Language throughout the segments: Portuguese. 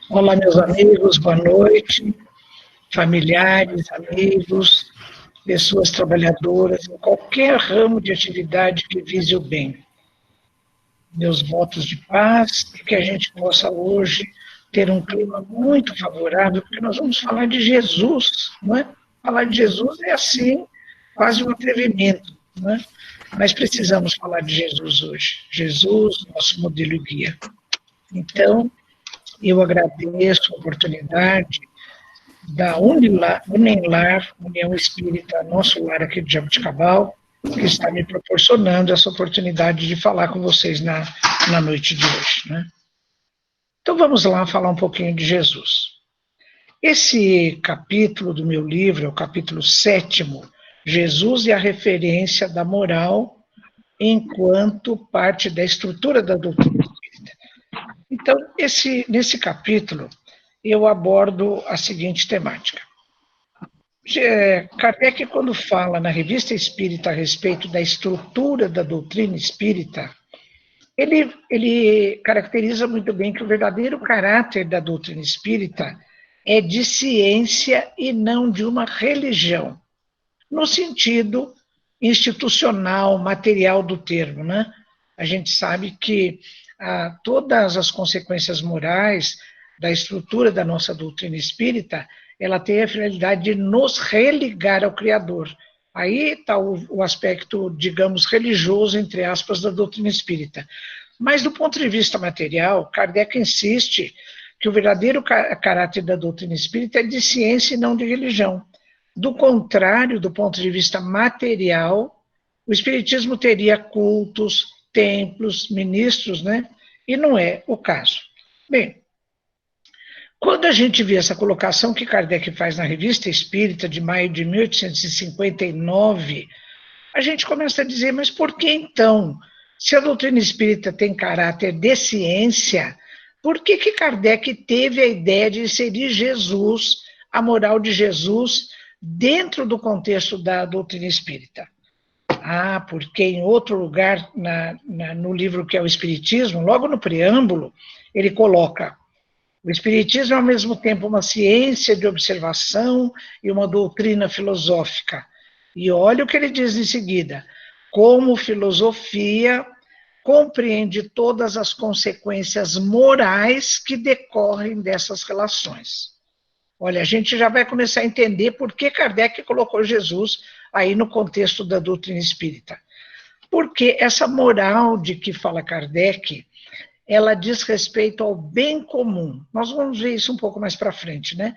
Olá, meus amigos, boa noite, familiares, amigos, pessoas trabalhadoras, em qualquer ramo de atividade que vise o bem. Meus votos de paz, que a gente possa hoje ter um clima muito favorável, porque nós vamos falar de Jesus, não é? Falar de Jesus é assim, quase um atrevimento, não é? Mas precisamos falar de Jesus hoje. Jesus, nosso modelo e guia. Então, eu agradeço a oportunidade da Unilar, União Espírita Nosso Lar aqui de Jaboticabal, que está me proporcionando essa oportunidade de falar com vocês na noite de hoje. Né? Então vamos lá falar um pouquinho de Jesus. Esse capítulo do meu livro é o capítulo 7º, Jesus e a referência da moral enquanto parte da estrutura da doutrina espírita. Então, nesse capítulo, eu abordo a seguinte temática. Kardec, quando fala na Revista Espírita a respeito da estrutura da doutrina espírita, ele caracteriza muito bem que o verdadeiro caráter da doutrina espírita é de ciência e não de uma religião, no sentido institucional, material do termo, né? A gente sabe que todas as consequências morais da estrutura da nossa doutrina espírita, ela tem a finalidade de nos religar ao Criador. Aí está o aspecto, digamos, religioso, entre aspas, da doutrina espírita. Mas, do ponto de vista material, Kardec insiste que o verdadeiro caráter da doutrina espírita é de ciência e não de religião. Do contrário, do ponto de vista material, o espiritismo teria cultos, templos, ministros, né? E não é o caso. Bem, quando a gente vê essa colocação que Kardec faz na Revista Espírita, de maio de 1859, a gente começa a dizer, mas por que então, se a doutrina espírita tem caráter de ciência, por que Kardec teve a ideia de inserir Jesus, a moral de Jesus, dentro do contexto da doutrina espírita? Porque em outro lugar, no livro que é o Espiritismo, logo no preâmbulo, ele coloca: o Espiritismo é ao mesmo tempo uma ciência de observação e uma doutrina filosófica. E olha o que ele diz em seguida: como filosofia, compreende todas as consequências morais que decorrem dessas relações. Olha, a gente já vai começar a entender por que Kardec colocou Jesus aí no contexto da doutrina espírita. Porque essa moral de que fala Kardec, ela diz respeito ao bem comum. Nós vamos ver isso um pouco mais para frente, né?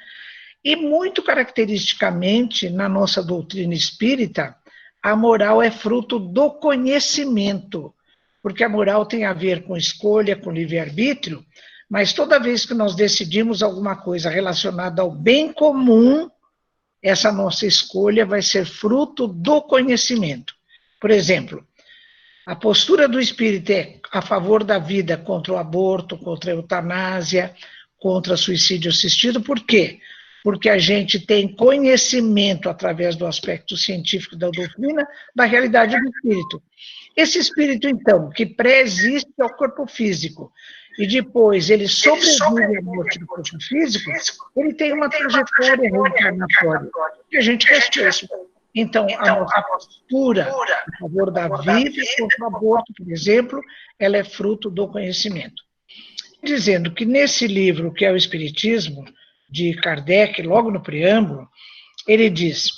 E muito caracteristicamente, na nossa doutrina espírita, a moral é fruto do conhecimento, porque a moral tem a ver com escolha, com livre-arbítrio, mas toda vez que nós decidimos alguma coisa relacionada ao bem comum, essa nossa escolha vai ser fruto do conhecimento. Por exemplo, a postura do espírita é a favor da vida, contra o aborto, contra a eutanásia, contra o suicídio assistido. Por quê? Porque a gente tem conhecimento, através do aspecto científico da doutrina, da realidade do espírito. Esse espírito, então, que pré-existe ao corpo físico, e depois ele sobrevive à morte do corpo físico, ele tem uma trajetória reencarnatória, que a gente respeita. Então, a nossa postura a favor da vida contra o aborto, por exemplo, ela é fruto do conhecimento. Dizendo que nesse livro, que é o Espiritismo, de Kardec, logo no preâmbulo, ele diz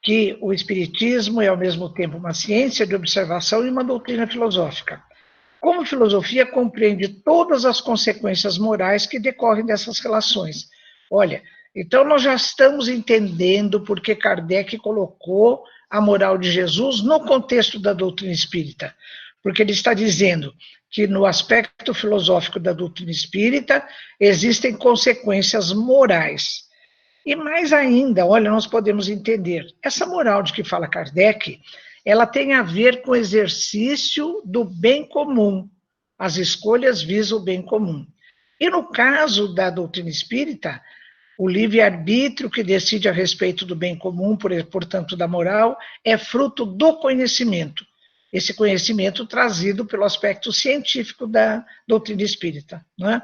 que o Espiritismo é ao mesmo tempo uma ciência de observação e uma doutrina filosófica. Como filosofia, compreende todas as consequências morais que decorrem dessas relações. Olha, então nós já estamos entendendo por que Kardec colocou a moral de Jesus no contexto da doutrina espírita. Porque ele está dizendo que no aspecto filosófico da doutrina espírita existem consequências morais. E mais ainda, olha, nós podemos entender, essa moral de que fala Kardec, ela tem a ver com o exercício do bem comum. As escolhas visam o bem comum. E no caso da doutrina espírita, o livre-arbítrio que decide a respeito do bem comum, portanto da moral, é fruto do conhecimento. Esse conhecimento trazido pelo aspecto científico da doutrina espírita. Não é?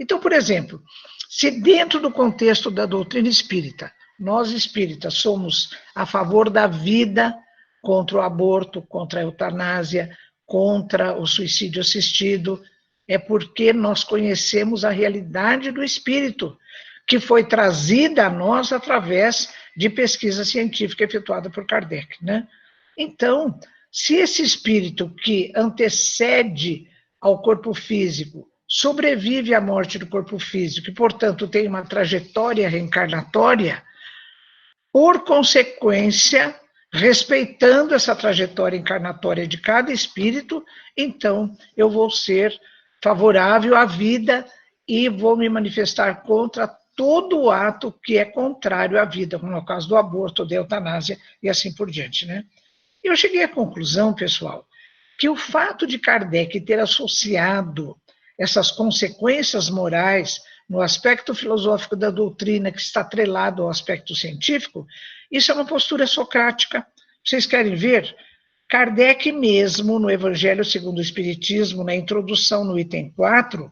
Então, por exemplo, se dentro do contexto da doutrina espírita, nós espíritas somos a favor da vida, contra o aborto, contra a eutanásia, contra o suicídio assistido, é porque nós conhecemos a realidade do espírito, que foi trazida a nós através de pesquisa científica efetuada por Kardec, né? Então, se esse espírito que antecede ao corpo físico sobrevive à morte do corpo físico e, portanto, tem uma trajetória reencarnatória, por consequência, respeitando essa trajetória encarnatória de cada espírito, então eu vou ser favorável à vida e vou me manifestar contra todo ato que é contrário à vida, como é o caso do aborto, da eutanásia e assim por diante, né? Eu cheguei à conclusão, pessoal, que o fato de Kardec ter associado essas consequências morais no aspecto filosófico da doutrina, que está atrelado ao aspecto científico, isso é uma postura socrática. Vocês querem ver? Kardec mesmo, no Evangelho segundo o Espiritismo, na introdução, no item 4,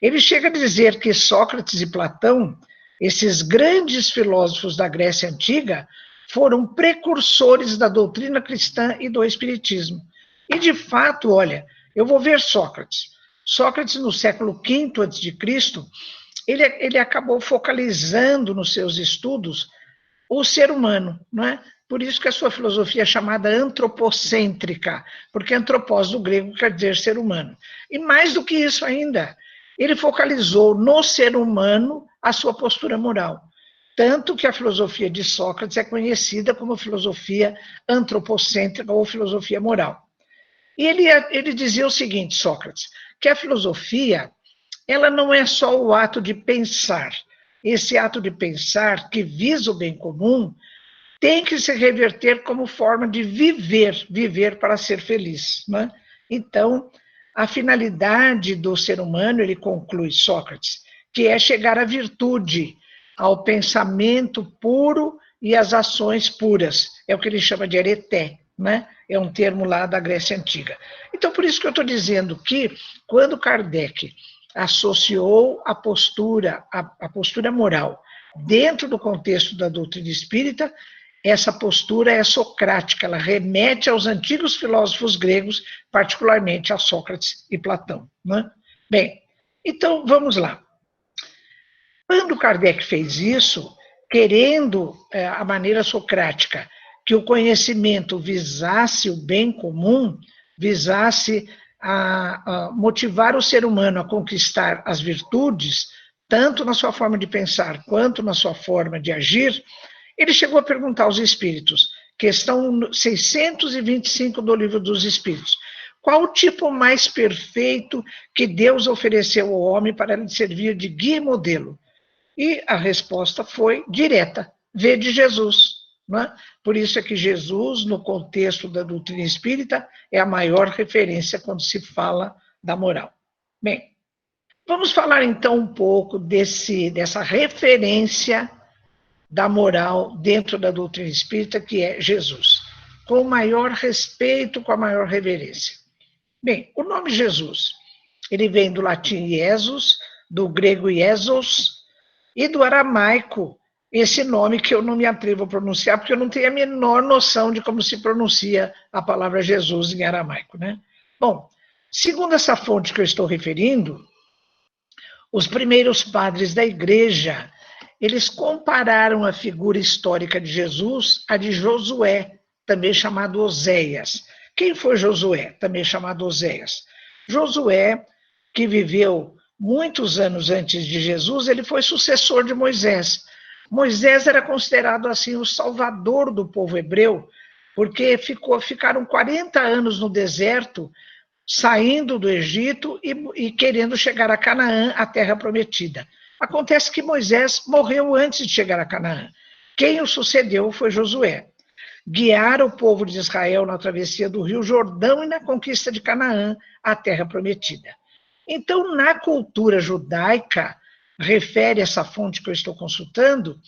ele chega a dizer que Sócrates e Platão, esses grandes filósofos da Grécia Antiga, foram precursores da doutrina cristã e do Espiritismo. E, de fato, olha, eu vou ver Sócrates. Sócrates, no século V a.C., ele acabou focalizando nos seus estudos o ser humano, não é? Por isso que a sua filosofia é chamada antropocêntrica, porque antropós do grego quer dizer ser humano. E mais do que isso ainda, ele focalizou no ser humano a sua postura moral. Tanto que a filosofia de Sócrates é conhecida como filosofia antropocêntrica ou filosofia moral. E ele dizia o seguinte, Sócrates, que a filosofia, ela não é só o ato de pensar. Esse ato de pensar, que visa o bem comum, tem que se reverter como forma de viver para ser feliz, né? Então, a finalidade do ser humano, ele conclui, Sócrates, que é chegar à virtude, ao pensamento puro e às ações puras. É o que ele chama de areté, né? É um termo lá da Grécia Antiga. Então, por isso que eu estou dizendo que, quando Kardec associou a postura moral dentro do contexto da doutrina espírita, essa postura é socrática, ela remete aos antigos filósofos gregos, particularmente a Sócrates e Platão, né? Bem, então vamos lá. Quando Kardec fez isso, querendo a maneira socrática que o conhecimento visasse o bem comum, visasse a motivar o ser humano a conquistar as virtudes, tanto na sua forma de pensar quanto na sua forma de agir, ele chegou a perguntar aos espíritos, questão 625 do Livro dos Espíritos, qual o tipo mais perfeito que Deus ofereceu ao homem para lhe servir de guia e modelo? E a resposta foi direta, vede Jesus. Não é? Por isso é que Jesus, no contexto da doutrina espírita, é a maior referência quando se fala da moral. Bem, vamos falar então um pouco dessa referência da moral dentro da doutrina espírita, que é Jesus, com o maior respeito, com a maior reverência. Bem, o nome Jesus, ele vem do latim Jesus, do grego Iesos, e do aramaico, esse nome que eu não me atrevo a pronunciar, porque eu não tenho a menor noção de como se pronuncia a palavra Jesus em aramaico, né? Bom, segundo essa fonte que eu estou referindo, os primeiros padres da igreja, eles compararam a figura histórica de Jesus à de Josué, também chamado Oséias. Quem foi Josué, também chamado Oséias? Josué, que viveu muitos anos antes de Jesus, ele foi sucessor de Moisés. Moisés era considerado assim o salvador do povo hebreu, porque ficaram 40 anos no deserto, saindo do Egito e querendo chegar a Canaã, a terra prometida. Acontece que Moisés morreu antes de chegar a Canaã. Quem o sucedeu foi Josué. Guiar o povo de Israel na travessia do Rio Jordão e na conquista de Canaã, a terra prometida. Então, na cultura judaica, refere essa fonte que eu estou consultando,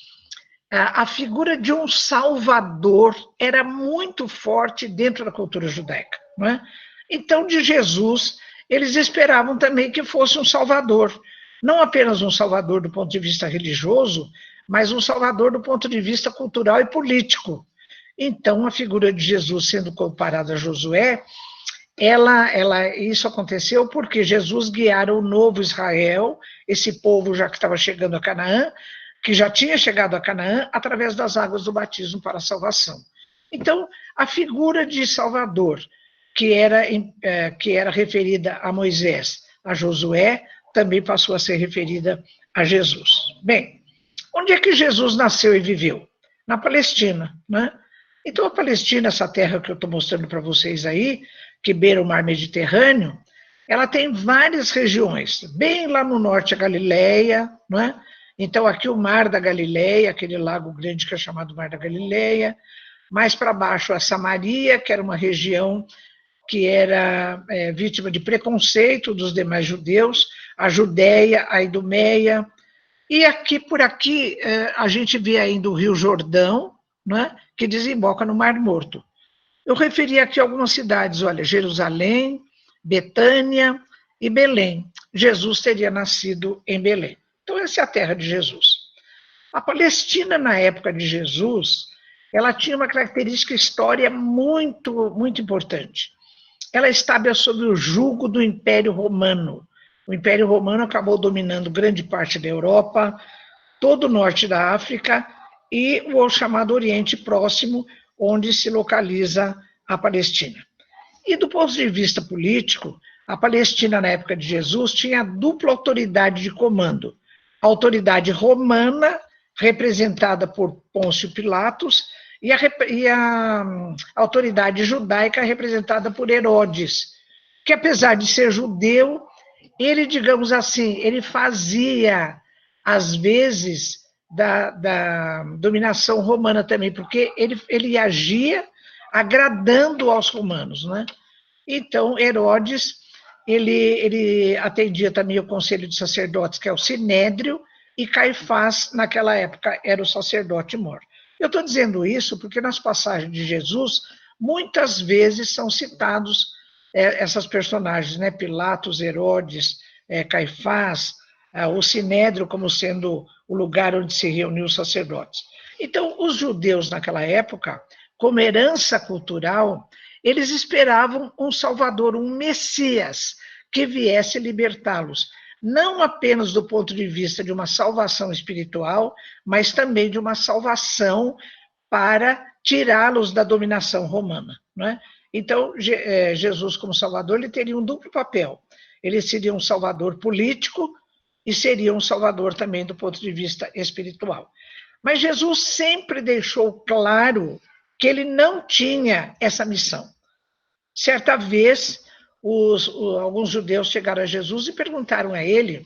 a figura de um salvador era muito forte dentro da cultura judaica, não é? Então, de Jesus, eles esperavam também que fosse um salvador. não apenas um salvador do ponto de vista religioso, mas um salvador do ponto de vista cultural e político. Então, a figura de Jesus sendo comparada a Josué, isso aconteceu porque Jesus guiara o novo Israel, esse povo já que estava chegando a Canaã, que já tinha chegado a Canaã, através das águas do batismo para a salvação. Então, a figura de Salvador, que era referida a Moisés, a Josué, também passou a ser referida a Jesus. Bem, onde é que Jesus nasceu e viveu? Na Palestina, né? Então, a Palestina, essa terra que eu estou mostrando para vocês aí, que beira o mar Mediterrâneo, ela tem várias regiões. Bem lá no norte, a Galileia, né? Então, aqui o Mar da Galileia, aquele lago grande que é chamado Mar da Galileia. Mais para baixo, a Samaria, que era uma região que era vítima de preconceito dos demais judeus, a Judéia, a Idumeia. E aqui, por aqui, a gente vê ainda o Rio Jordão, né, que desemboca no Mar Morto. Eu referi aqui algumas cidades, olha, Jerusalém, Betânia e Belém. Jesus teria nascido em Belém. Então, essa é a terra de Jesus. A Palestina, na época de Jesus, ela tinha uma característica histórica muito, muito importante. Ela estava sob o jugo do Império Romano. O Império Romano acabou dominando grande parte da Europa, todo o norte da África e o chamado Oriente Próximo, onde se localiza a Palestina. E do ponto de vista político, a Palestina, na época de Jesus, tinha dupla autoridade de comando. A autoridade romana, representada por Pôncio Pilatos, e a autoridade judaica, representada por Herodes, que apesar de ser judeu, ele, digamos assim, ele fazia, às vezes, da dominação romana também, porque ele agia agradando aos romanos, né? Então, Herodes, ele atendia também o conselho de sacerdotes, que é o Sinédrio, e Caifás, naquela época, era o sacerdote mor. Eu estou dizendo isso porque nas passagens de Jesus, muitas vezes são citados essas personagens, né? Pilatos, Herodes, Caifás, o Sinédrio como sendo o lugar onde se reuniam os sacerdotes. Então, os judeus naquela época, como herança cultural, eles esperavam um Salvador, um Messias, que viesse libertá-los, não apenas do ponto de vista de uma salvação espiritual, mas também de uma salvação para tirá-los da dominação romana, não é? Então, Jesus, como Salvador, ele teria um duplo papel. Ele seria um Salvador político e seria um Salvador também do ponto de vista espiritual. Mas Jesus sempre deixou claro que ele não tinha essa missão. Certa vez, alguns judeus chegaram a Jesus e perguntaram a ele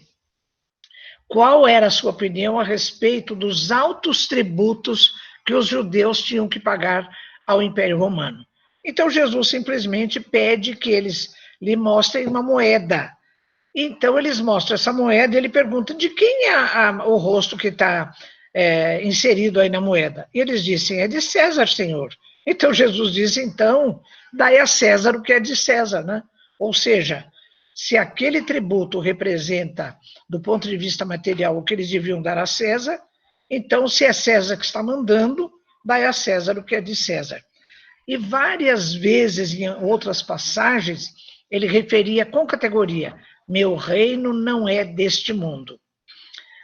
qual era a sua opinião a respeito dos altos tributos que os judeus tinham que pagar ao Império Romano. Então, Jesus simplesmente pede que eles lhe mostrem uma moeda. Então, eles mostram essa moeda e ele pergunta de quem é o rosto que está inserido aí na moeda. E eles dizem, é de César, Senhor. Então, Jesus diz, então, dai a César o que é de César, né? Ou seja, se aquele tributo representa, do ponto de vista material, o que eles deviam dar a César, então, se é César que está mandando, dai a César o que é de César. E várias vezes, em outras passagens, ele referia com categoria, meu reino não é deste mundo.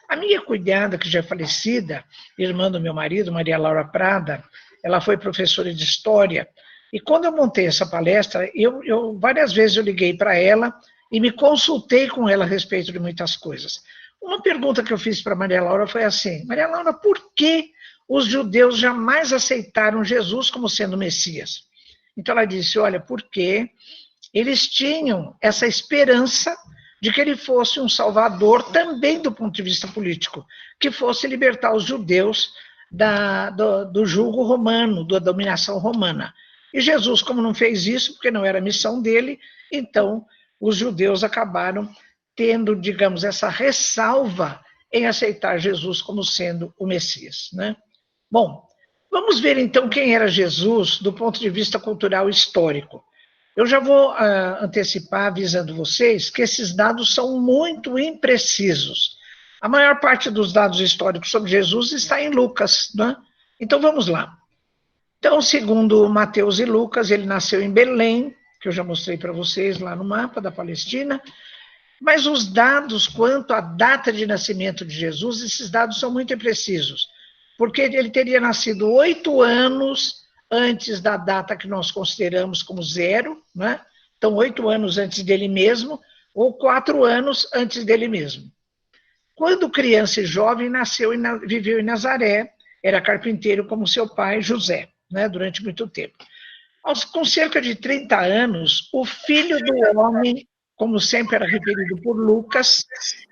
A minha cunhada, que já é falecida, irmã do meu marido, Maria Laura Prada, ela foi professora de História, e quando eu montei essa palestra, várias vezes eu liguei para ela e me consultei com ela a respeito de muitas coisas. Uma pergunta que eu fiz para Maria Laura foi assim, Maria Laura, por que os judeus jamais aceitaram Jesus como sendo Messias? Então ela disse, olha, porque eles tinham essa esperança de que ele fosse um salvador também do ponto de vista político, que fosse libertar os judeus do jugo romano, da dominação romana. E Jesus, como não fez isso, porque não era a missão dele, então os judeus acabaram tendo, digamos, essa ressalva em aceitar Jesus como sendo o Messias, né? Bom, vamos ver então quem era Jesus do ponto de vista cultural e histórico. Eu já vou antecipar, avisando vocês, que esses dados são muito imprecisos. A maior parte dos dados históricos sobre Jesus está em Lucas, né? Então vamos lá. Então, segundo Mateus e Lucas, ele nasceu em Belém, que eu já mostrei para vocês lá no mapa da Palestina, mas os dados quanto à data de nascimento de Jesus, esses dados são muito imprecisos, porque ele teria nascido 8 anos antes da data que nós consideramos como zero, né? Então 8 anos antes dele mesmo, ou 4 anos antes dele mesmo. Quando criança e jovem, viveu em Nazaré, era carpinteiro como seu pai, José, né? Durante muito tempo. Com cerca de 30 anos, o filho do homem, como sempre era referido por Lucas,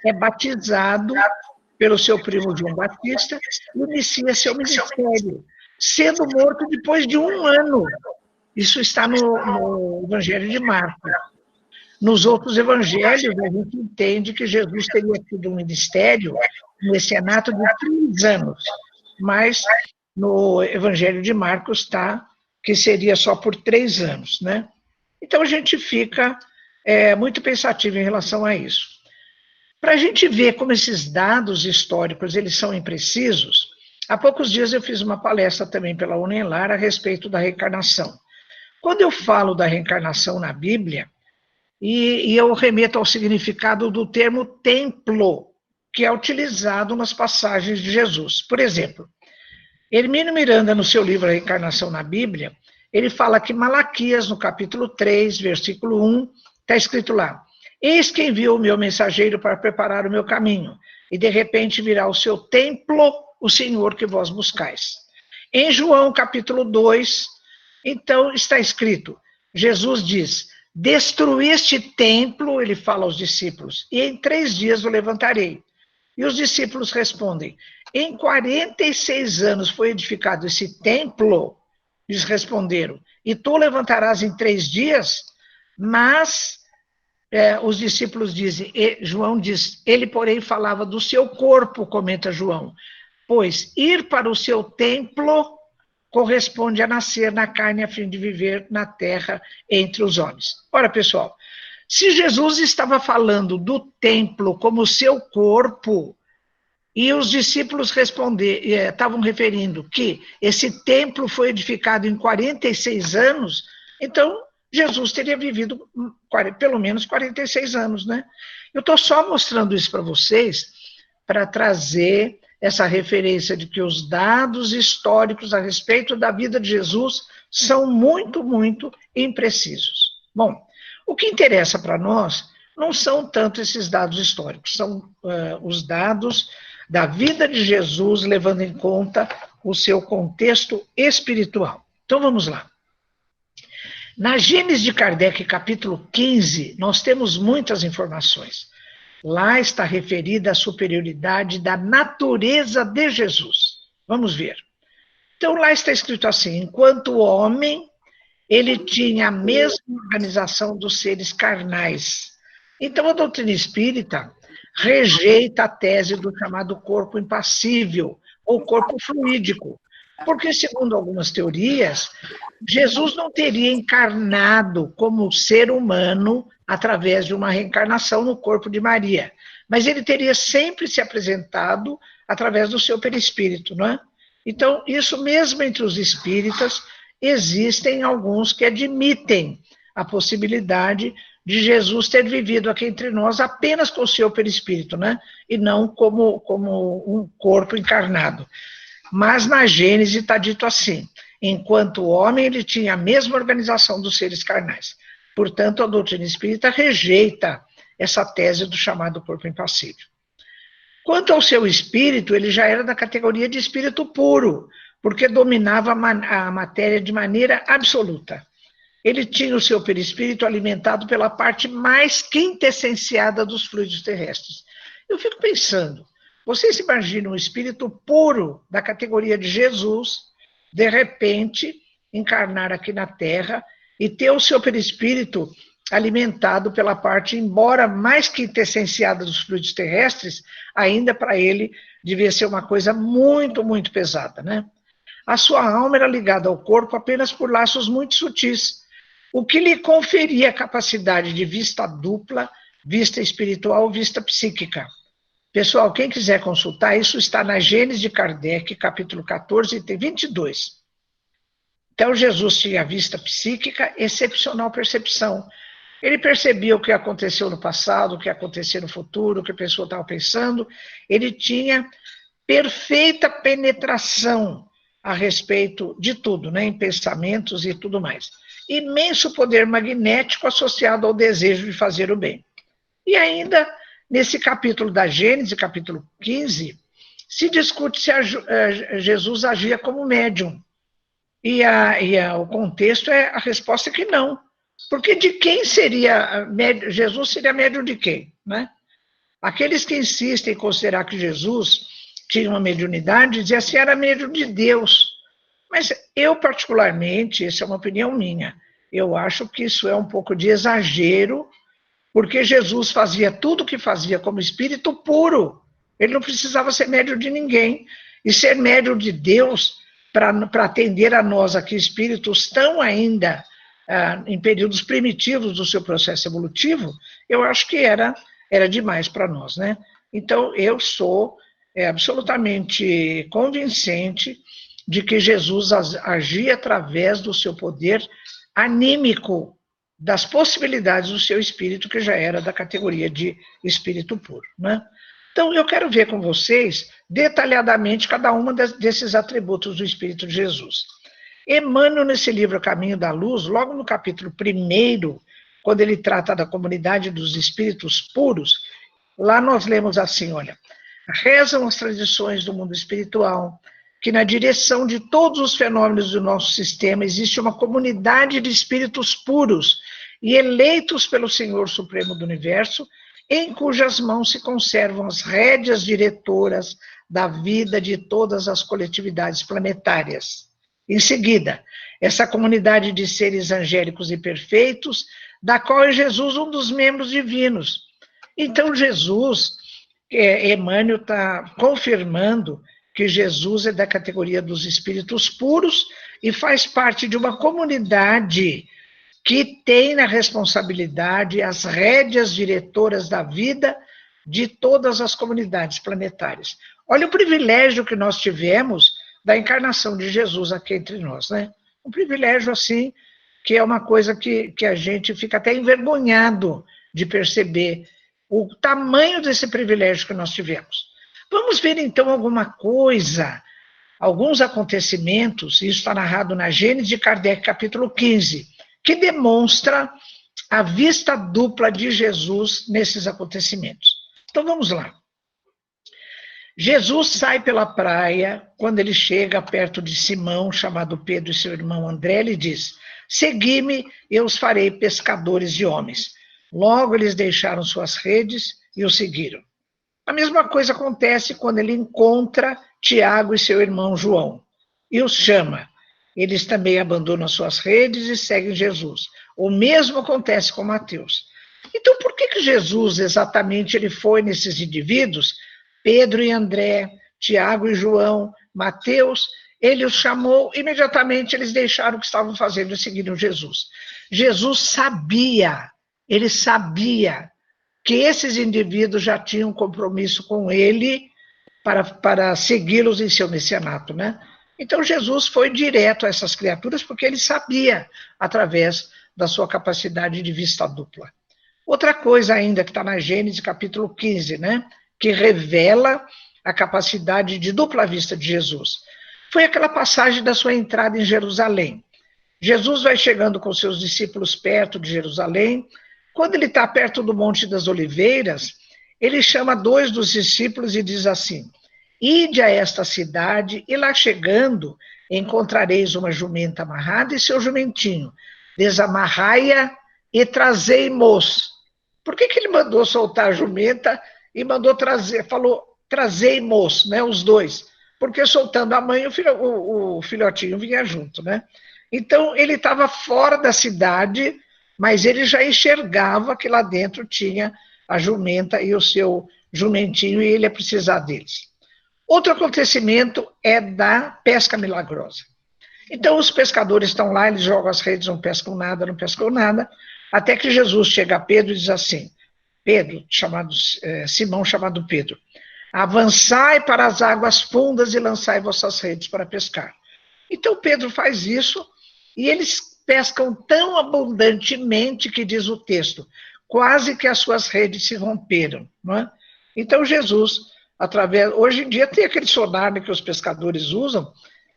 é batizado pelo seu primo João Batista e inicia seu ministério, sendo morto depois de 1 ano. Isso está no Evangelho de Marcos. Nos outros evangelhos, a gente entende que Jesus teria tido um ministério, um mecenato de 3 anos, mas no Evangelho de Marcos está que seria só por 3 anos, né? Então a gente fica muito pensativo em relação a isso. Para a gente ver como esses dados históricos eles são imprecisos, há poucos dias eu fiz uma palestra também pela UNELAR a respeito da reencarnação. Quando eu falo da reencarnação na Bíblia, e eu remeto ao significado do termo templo, que é utilizado nas passagens de Jesus. Por exemplo, Hermínio Miranda, no seu livro A Reencarnação na Bíblia, ele fala que Malaquias, no capítulo 3, versículo 1, está escrito lá: eis que envio o meu mensageiro para preparar o meu caminho, e de repente virá o seu templo, o Senhor que vós buscais. Em João, capítulo 2, então está escrito, Jesus diz, destruí este templo, ele fala aos discípulos, e em 3 dias o levantarei. E os discípulos respondem, em 46 anos foi edificado esse templo? Eles responderam, e tu levantarás em 3 dias? Mas os discípulos dizem, João diz, ele porém falava do seu corpo, comenta João, pois ir para o seu templo corresponde a nascer na carne a fim de viver na terra entre os homens. Ora, pessoal, se Jesus estava falando do templo como seu corpo, e os discípulos estavam referindo que esse templo foi edificado em 46 anos, então Jesus teria vivido pelo menos 46 anos, né? Eu estou só mostrando isso para vocês, para trazer essa referência de que os dados históricos a respeito da vida de Jesus são muito, muito imprecisos. Bom, o que interessa para nós não são tanto esses dados históricos, são os dados da vida de Jesus, levando em conta o seu contexto espiritual. Então vamos lá. Na Gênesis de Kardec, capítulo 15, nós temos muitas informações. Lá está referida a superioridade da natureza de Jesus. Vamos ver. Então lá está escrito assim, enquanto homem, ele tinha a mesma organização dos seres carnais. Então a doutrina espírita rejeita a tese do chamado corpo impassível, ou corpo fluídico, porque, segundo algumas teorias, Jesus não teria encarnado como ser humano através de uma reencarnação no corpo de Maria, mas ele teria sempre se apresentado através do seu perispírito, não é? Então, isso mesmo entre os espíritas, existem alguns que admitem a possibilidade de Jesus ter vivido aqui entre nós apenas com o seu perispírito, né? E não como um corpo encarnado. Mas na Gênese está dito assim, enquanto homem ele tinha a mesma organização dos seres carnais. Portanto, a doutrina espírita rejeita essa tese do chamado corpo impassível. Quanto ao seu espírito, ele já era da categoria de espírito puro, porque dominava a matéria de maneira absoluta. Ele tinha o seu perispírito alimentado pela parte mais quintessenciada dos fluidos terrestres. Eu fico pensando, vocês imaginam um espírito puro da categoria de Jesus, de repente, encarnar aqui na Terra e ter o seu perispírito alimentado pela parte, embora mais quintessenciada dos fluidos terrestres, ainda para ele devia ser uma coisa muito, muito pesada, né? A sua alma era ligada ao corpo apenas por laços muito sutis. o que lhe conferia a capacidade de vista dupla, vista espiritual, vista psíquica. Pessoal, quem quiser consultar, isso está na Gênese de Kardec, capítulo 14, item 22. Então, Jesus tinha vista psíquica, excepcional percepção. Ele percebia o que aconteceu no passado, o que ia acontecer no futuro, o que a pessoa estava pensando. Ele tinha perfeita penetração a respeito de tudo, né, em pensamentos e tudo mais. Imenso poder magnético associado ao desejo de fazer o bem. E ainda, nesse capítulo da Gênese, capítulo 15, se discute se Jesus agia como médium. E o contexto a resposta é que não. Porque de quem seria, Jesus seria médium de quem? Né? Aqueles que insistem em considerar que Jesus tinha uma mediunidade, diziam assim, era médium de Deus. Mas eu, particularmente, essa é uma opinião minha, eu acho que isso é um pouco de exagero, porque Jesus fazia tudo o que fazia como espírito puro. Ele não precisava ser médium de ninguém. E ser médium de Deus, para atender a nós aqui, espíritos tão ainda em períodos primitivos do seu processo evolutivo, eu acho que era demais para nós, né? Então, eu sou absolutamente convincente de que Jesus agia através do seu poder anímico, das possibilidades do seu espírito, que já era da categoria de espírito puro, né? Então, eu quero ver com vocês, detalhadamente, cada um desses atributos do Espírito de Jesus. Emmanuel, nesse livro Caminho da Luz, logo no capítulo 1, quando ele trata da comunidade dos espíritos puros, lá nós lemos assim, olha, rezam as tradições do mundo espiritual, que na direção de todos os fenômenos do nosso sistema existe uma comunidade de espíritos puros e eleitos pelo Senhor Supremo do Universo, em cujas mãos se conservam as rédeas diretoras da vida de todas as coletividades planetárias. Em seguida, essa comunidade de seres angélicos e perfeitos, da qual é Jesus um dos membros divinos. Então, Jesus, Emmanuel está confirmando que Jesus é da categoria dos espíritos puros e faz parte de uma comunidade que tem na responsabilidade as rédeas diretoras da vida de todas as comunidades planetárias. Olha o privilégio que nós tivemos da encarnação de Jesus aqui entre nós, né? Um privilégio, assim, que é uma coisa que a gente fica até envergonhado de perceber o tamanho desse privilégio que nós tivemos. Vamos ver, então, alguma coisa, alguns acontecimentos, isso está narrado na Gênese de Kardec, capítulo 15, que demonstra a vista dupla de Jesus nesses acontecimentos. Então, vamos lá. Jesus sai pela praia, quando ele chega perto de Simão, chamado Pedro, e seu irmão André, ele diz, segui-me, eu os farei pescadores de homens. Logo eles deixaram suas redes e o seguiram. A mesma coisa acontece quando ele encontra Tiago e seu irmão João, e os chama. Eles também abandonam suas redes e seguem Jesus. O mesmo acontece com Mateus. Então, por que Jesus, exatamente, ele foi nesses indivíduos, Pedro e André, Tiago e João, Mateus, ele os chamou, imediatamente eles deixaram o que estavam fazendo e seguiram Jesus. Jesus sabia, ele sabia que esses indivíduos já tinham compromisso com ele para segui-los em seu messianato, né? Então, Jesus foi direto a essas criaturas porque ele sabia, através da sua capacidade de vista dupla. Outra coisa ainda que está na Gênese, capítulo 15, né? Que revela a capacidade de dupla vista de Jesus. Foi aquela passagem da sua entrada em Jerusalém. Jesus vai chegando com seus discípulos perto de Jerusalém. Quando ele está perto do Monte das Oliveiras, ele chama 2 dos discípulos e diz assim, ide a esta cidade, e lá chegando, encontrareis uma jumenta amarrada e seu jumentinho. Desamarrai-a e trazei-mos. Por que ele mandou soltar a jumenta e mandou trazer, falou, trazei-mos, né, os dois? Porque soltando a mãe, o filhotinho vinha junto, né? Então, ele estava fora da cidade, mas ele já enxergava que lá dentro tinha a jumenta e o seu jumentinho, e ele ia precisar deles. Outro acontecimento é da pesca milagrosa. Então os pescadores estão lá, eles jogam as redes, não pescam nada, não pescam nada, até que Jesus chega a Pedro e diz assim, Pedro, Simão chamado Pedro, avançai para as águas fundas e lançai vossas redes para pescar. Então Pedro faz isso e eles pescam tão abundantemente que diz o texto, quase que as suas redes se romperam. Não é? Então Jesus, hoje em dia tem aquele sonar que os pescadores usam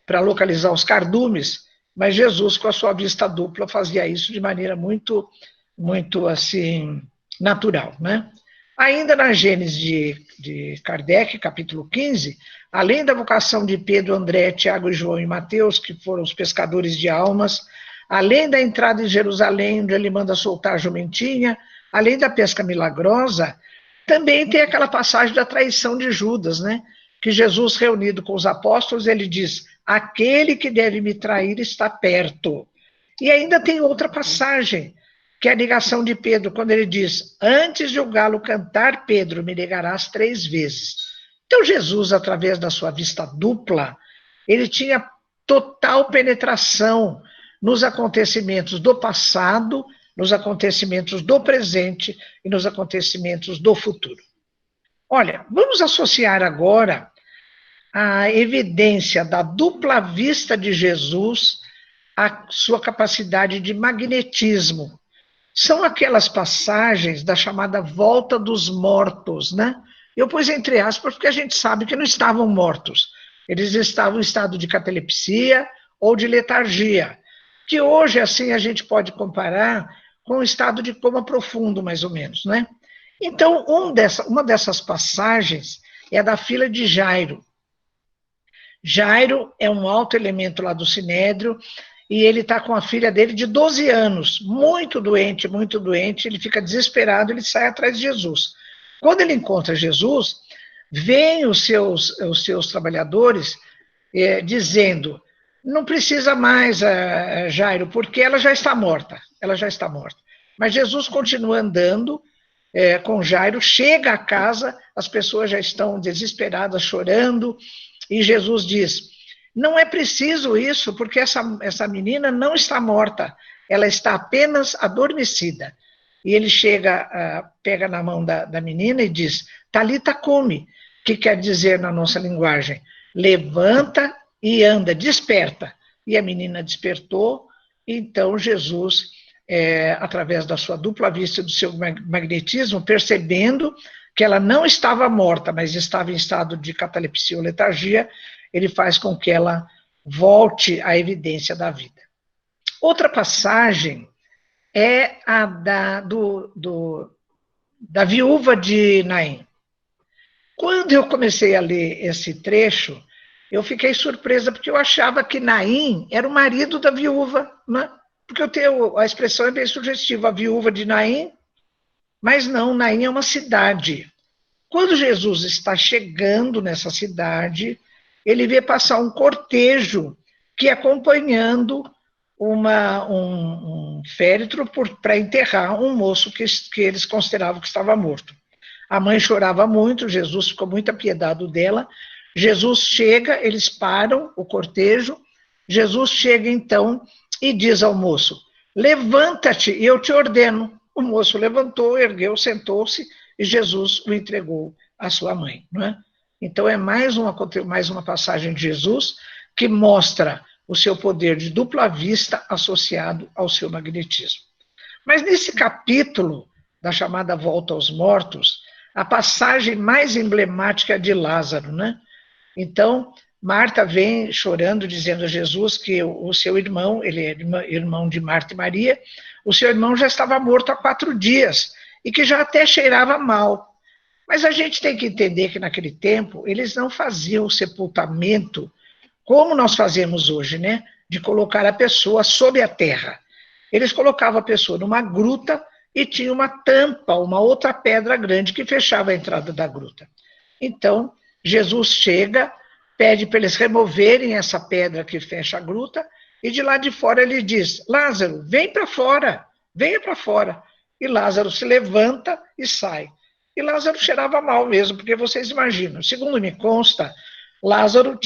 para localizar os cardumes, mas Jesus, com a sua vista dupla, fazia isso de maneira muito, muito assim, natural, né? Ainda na Gênesis de Kardec, capítulo 15, além da vocação de Pedro, André, Tiago, João e Mateus, que foram os pescadores de almas, além da entrada em Jerusalém, onde ele manda soltar a jumentinha, além da pesca milagrosa, também tem aquela passagem da traição de Judas, né? Que Jesus, reunido com os apóstolos, ele diz, aquele que deve me trair está perto. E ainda tem outra passagem, que é a negação de Pedro, quando ele diz, antes de o galo cantar, Pedro, me negarás 3 vezes. Então Jesus, através da sua vista dupla, ele tinha total penetração nos acontecimentos do passado, nos acontecimentos do presente e nos acontecimentos do futuro. Olha, vamos associar agora a evidência da dupla vista de Jesus à sua capacidade de magnetismo. São aquelas passagens da chamada volta dos mortos, né? Eu pus entre aspas porque a gente sabe que não estavam mortos. Eles estavam em estado de catalepsia ou de letargia, que hoje, assim, a gente pode comparar com um estado de coma profundo, mais ou menos, né? Então, uma dessas passagens é da filha de Jairo. Jairo é um alto elemento lá do Sinédrio, e ele está com a filha dele de 12 anos, muito doente, ele fica desesperado, ele sai atrás de Jesus. Quando ele encontra Jesus, vêm os seus trabalhadores dizendo, não precisa mais, Jairo, porque ela já está morta, Mas Jesus continua andando com Jairo, chega a casa, as pessoas já estão desesperadas, chorando, e Jesus diz, não é preciso isso, porque essa menina não está morta, ela está apenas adormecida. E ele chega, pega na mão da menina e diz, Talita cumi, que quer dizer na nossa linguagem, levanta e anda, desperta. E a menina despertou, então Jesus, através da sua dupla vista, do seu magnetismo, percebendo que ela não estava morta, mas estava em estado de catalepsia ou letargia, ele faz com que ela volte à evidência da vida. Outra passagem é a da viúva de Naim. Quando eu comecei a ler esse trecho, eu fiquei surpresa, porque eu achava que Naim era o marido da viúva, né? Porque a expressão é bem sugestiva, a viúva de Naim, mas não, Naim é uma cidade. Quando Jesus está chegando nessa cidade, ele vê passar um cortejo que acompanhando um féretro para enterrar um moço que eles consideravam que estava morto. A mãe chorava muito, Jesus ficou muito apiedado dela. Jesus chega, eles param o cortejo, Jesus chega então e diz ao moço, levanta-te e eu te ordeno. O moço levantou, ergueu, sentou-se e Jesus o entregou à sua mãe. Não é? Então é mais uma passagem de Jesus que mostra o seu poder de dupla vista associado ao seu magnetismo. Mas nesse capítulo da chamada Volta aos Mortos, a passagem mais emblemática é de Lázaro, né? Então, Marta vem chorando, dizendo a Jesus que o seu irmão, ele é irmão de Marta e Maria, o seu irmão já estava morto há 4 dias e que já até cheirava mal. Mas a gente tem que entender que naquele tempo eles não faziam o sepultamento como nós fazemos hoje, né? De colocar a pessoa sob a terra. Eles colocavam a pessoa numa gruta e tinha uma tampa, uma outra pedra grande que fechava a entrada da gruta. Então, Jesus chega, pede para eles removerem essa pedra que fecha a gruta e de lá de fora ele diz, Lázaro, vem para fora, venha para fora. E Lázaro se levanta e sai. E Lázaro cheirava mal mesmo, porque vocês imaginam, segundo me consta, Lázaro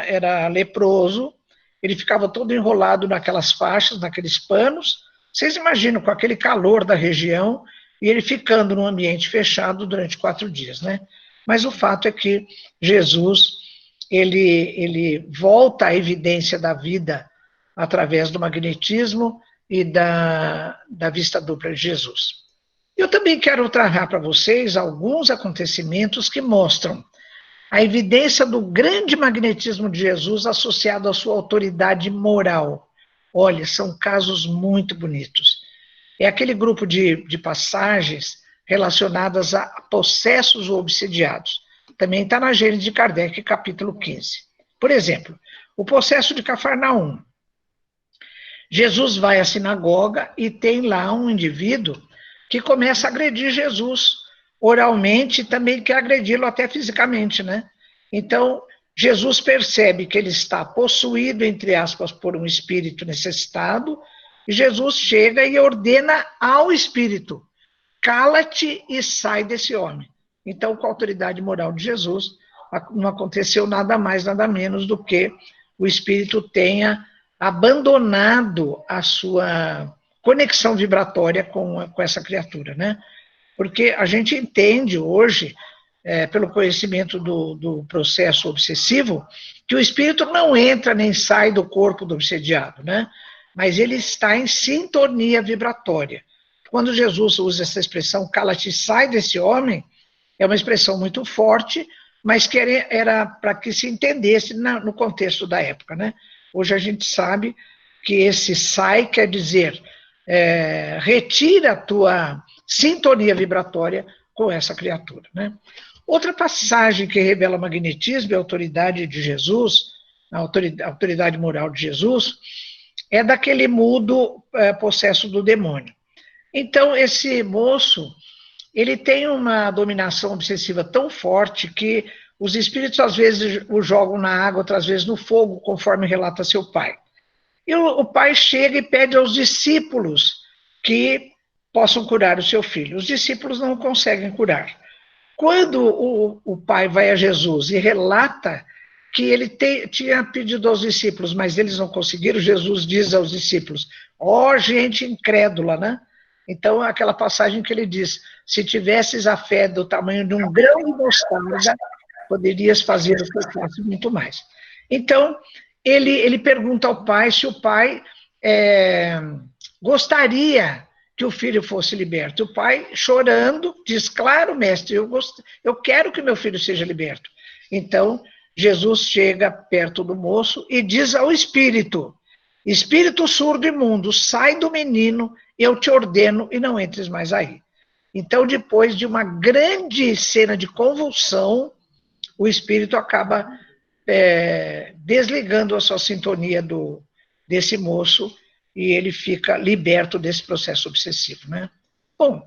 era leproso ele ficava todo enrolado naquelas faixas, naqueles panos. Vocês imaginam, com aquele calor da região, e ele ficando num ambiente fechado durante 4 dias, né? Mas o fato é que Jesus, ele volta à evidência da vida através do magnetismo e da vista dupla de Jesus. Eu também quero trazer para vocês alguns acontecimentos que mostram a evidência do grande magnetismo de Jesus associado à sua autoridade moral. Olha, são casos muito bonitos. É aquele grupo de passagens relacionadas a possessos ou obsidiados. Também está na Gênese de Kardec, capítulo 15. Por exemplo, o possesso de Cafarnaum. Jesus vai à sinagoga e tem lá um indivíduo que começa a agredir Jesus oralmente e também quer agredi-lo até fisicamente, né? Então, Jesus percebe que ele está possuído, entre aspas, por um espírito necessitado, e Jesus chega e ordena ao espírito: cala-te e sai desse homem. Então, com a autoridade moral de Jesus, não aconteceu nada mais, nada menos do que o espírito tenha abandonado a sua conexão vibratória com essa criatura, né? Porque a gente entende hoje, pelo conhecimento do processo obsessivo, que o espírito não entra nem sai do corpo do obsediado, né? Mas ele está em sintonia vibratória. Quando Jesus usa essa expressão, cala-te, sai desse homem, é uma expressão muito forte, mas que era para que se entendesse no contexto da época, né? Hoje a gente sabe que esse sai quer dizer retira a tua sintonia vibratória com essa criatura, né? Outra passagem que revela magnetismo e autoridade de Jesus, a autoridade moral de Jesus, é daquele mudo possesso do demônio. Então, esse moço, ele tem uma dominação obsessiva tão forte que os espíritos às vezes o jogam na água, outras vezes no fogo, conforme relata seu pai. E o pai chega e pede aos discípulos que possam curar o seu filho. Os discípulos não conseguem curar. Quando o pai vai a Jesus e relata que ele tinha pedido aos discípulos, mas eles não conseguiram, Jesus diz aos discípulos: ó, gente incrédula, né? Então, aquela passagem que ele diz: se tivesses a fé do tamanho de um grão de mostarda, poderias fazer o que eu faço muito mais. Então, ele pergunta ao pai se o pai gostaria que o filho fosse liberto. O pai, chorando, diz: claro, mestre, eu quero que meu filho seja liberto. Então, Jesus chega perto do moço e diz ao espírito: espírito surdo e imundo, sai do menino, eu te ordeno e não entres mais aí. Então, depois de uma grande cena de convulsão, o espírito acaba desligando a sua sintonia desse moço e ele fica liberto desse processo obsessivo, né? Bom,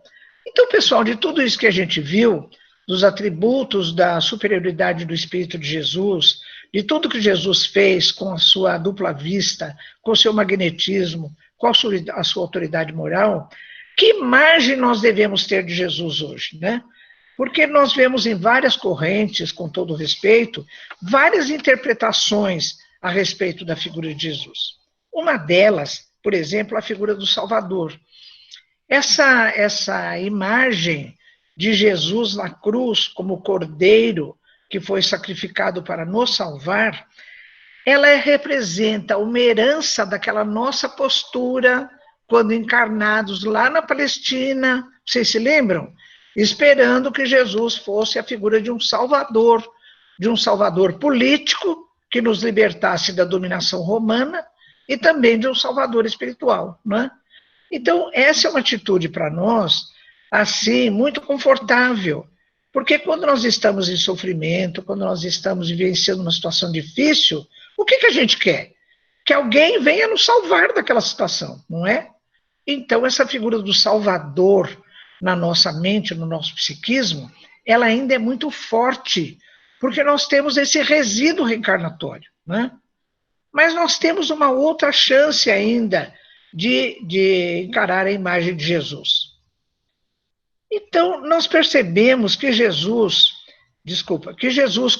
então, pessoal, de tudo isso que a gente viu, dos atributos da superioridade do Espírito de Jesus, de tudo que Jesus fez com a sua dupla vista, com o seu magnetismo, com a sua autoridade moral, que imagem nós devemos ter de Jesus hoje, né? Porque nós vemos em várias correntes, com todo respeito, várias interpretações a respeito da figura de Jesus. Uma delas, por exemplo, a figura do Salvador. Essa imagem de Jesus na cruz como cordeiro que foi sacrificado para nos salvar, ela representa uma herança daquela nossa postura quando encarnados lá na Palestina, vocês se lembram? Esperando que Jesus fosse a figura de um salvador político que nos libertasse da dominação romana e também de um salvador espiritual, não é? Então, essa é uma atitude para nós, assim, muito confortável, porque quando nós estamos em sofrimento, quando nós estamos vivenciando uma situação difícil, o que a gente quer? Que alguém venha nos salvar daquela situação, não é? Então, essa figura do Salvador na nossa mente, no nosso psiquismo, ela ainda é muito forte, porque nós temos esse resíduo reencarnatório, né? Mas nós temos uma outra chance ainda de encarar a imagem de Jesus. Então, nós percebemos que Jesus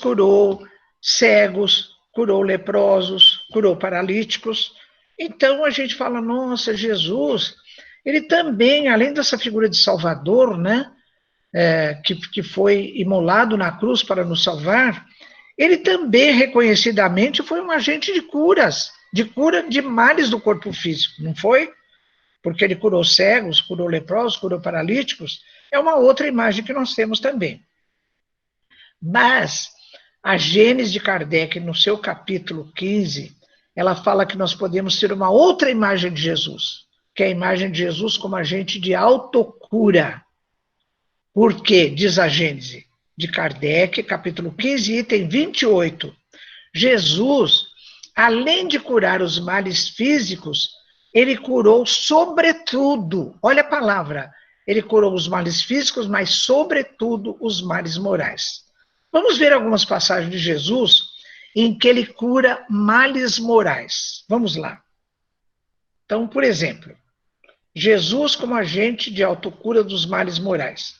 curou cegos, curou leprosos, curou paralíticos. Então a gente fala, nossa, Jesus, ele também, além dessa figura de Salvador, né, que foi imolado na cruz para nos salvar, ele também reconhecidamente foi um agente de cura de males do corpo físico, não foi? Porque ele curou cegos, curou leprosos, curou paralíticos, é uma outra imagem que nós temos também. Mas a Gênese de Kardec, no seu capítulo 15, ela fala que nós podemos ter uma outra imagem de Jesus, que é a imagem de Jesus como agente de autocura. Por quê? Diz a Gênese de Kardec, capítulo 15, item 28. Jesus, além de curar os males físicos, ele curou sobretudo, olha a palavra, ele curou os males físicos, mas sobretudo os males morais. Vamos ver algumas passagens de Jesus em que ele cura males morais. Vamos lá. Então, por exemplo, Jesus como agente de autocura dos males morais.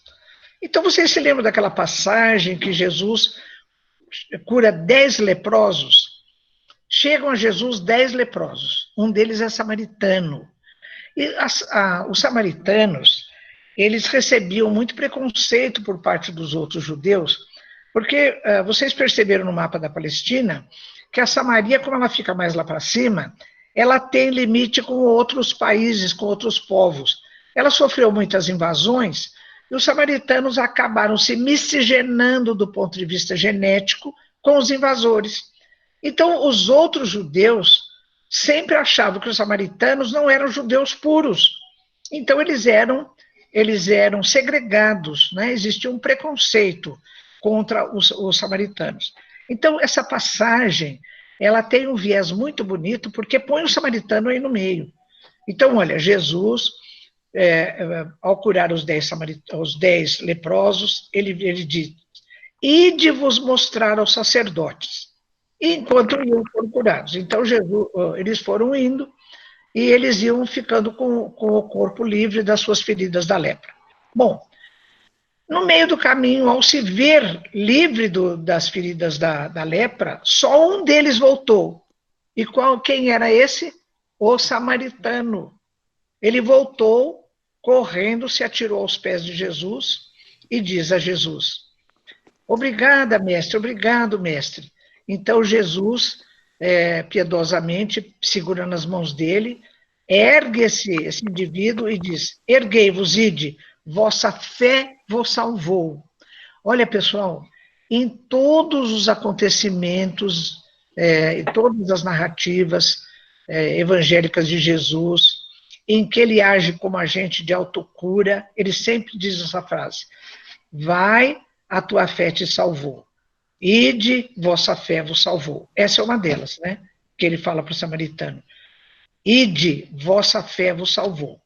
Então, vocês se lembram daquela passagem que Jesus cura 10 leprosos? Chegam a Jesus 10 leprosos. Um deles é samaritano. E os samaritanos, eles recebiam muito preconceito por parte dos outros judeus, porque vocês perceberam no mapa da Palestina que a Samaria, como ela fica mais lá para cima, ela tem limite com outros países, com outros povos. Ela sofreu muitas invasões e os samaritanos acabaram se miscigenando do ponto de vista genético com os invasores. Então, os outros judeus sempre achavam que os samaritanos não eram judeus puros. Então, eles eram segregados, né? Existia um preconceito contra os samaritanos. Então, essa passagem, ela tem um viés muito bonito, porque põe o samaritano aí no meio. Então, olha, Jesus, ao curar os 10 leprosos, ele diz, ide vos mostrar aos sacerdotes, enquanto iam foram curados. Então, eles foram indo, e eles iam ficando com o corpo livre das suas feridas da lepra. Bom, no meio do caminho, ao se ver livre das feridas da lepra, só um deles voltou. E quem era esse? O samaritano. Ele voltou, correndo, se atirou aos pés de Jesus e diz a Jesus, obrigada, mestre, obrigado, mestre. Então Jesus, piedosamente, segurando as mãos dele, ergue esse indivíduo e diz, erguei-vos, ide, vossa fé vos salvou. Olha, pessoal, em todos os acontecimentos, em todas as narrativas evangélicas de Jesus, em que ele age como agente de autocura, ele sempre diz essa frase, vai, a tua fé te salvou. Ide, vossa fé vos salvou. Essa é uma delas, né? Que ele fala para o samaritano. Ide, vossa fé vos salvou.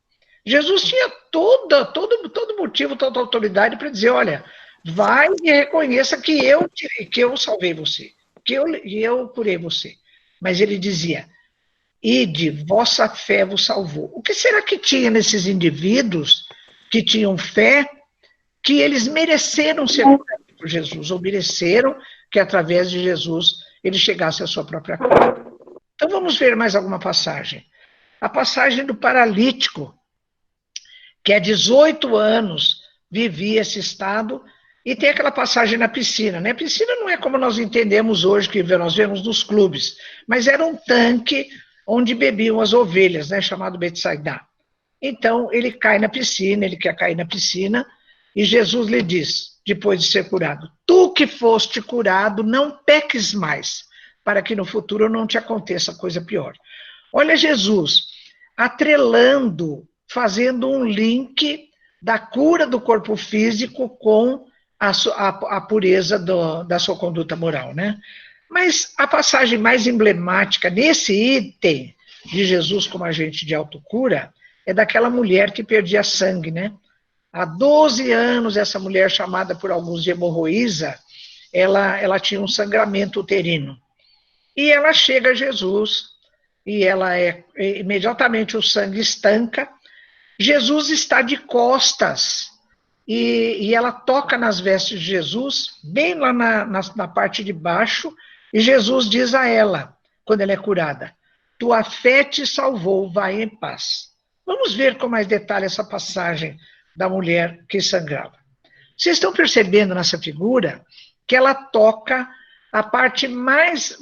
Jesus tinha todo motivo, toda autoridade para dizer, olha, vai e reconheça que eu salvei você, que eu curei você. Mas ele dizia, ide, vossa fé vos salvou. O que será que tinha nesses indivíduos que tinham fé, que eles mereceram ser curados por Jesus, ou mereceram que através de Jesus ele chegasse à sua própria cura? Então vamos ver mais alguma passagem. A passagem do paralítico, que há 18 anos vivia esse estado, e tem aquela passagem na piscina, né? A piscina não é como nós entendemos hoje, que nós vemos nos clubes, mas era um tanque onde bebiam as ovelhas, né? Chamado Betsaida. Então, ele cai na piscina, ele quer cair na piscina, e Jesus lhe diz, depois de ser curado, tu que foste curado, não peques mais, para que no futuro não te aconteça coisa pior. Olha Jesus, atrelando, fazendo um link da cura do corpo físico com a pureza da sua conduta moral, né? Mas a passagem mais emblemática nesse item de Jesus como agente de autocura é daquela mulher que perdia sangue, né? Há 12 anos, essa mulher, chamada por alguns de hemorroísa, ela tinha um sangramento uterino. E ela chega a Jesus, e imediatamente o sangue estanca. Jesus está de costas, e ela toca nas vestes de Jesus, bem lá na parte de baixo, e Jesus diz a ela, quando ela é curada. Tua fé te salvou, vai em paz. Vamos ver com mais detalhe essa passagem da mulher que sangrava. Vocês estão percebendo nessa figura que ela toca a parte mais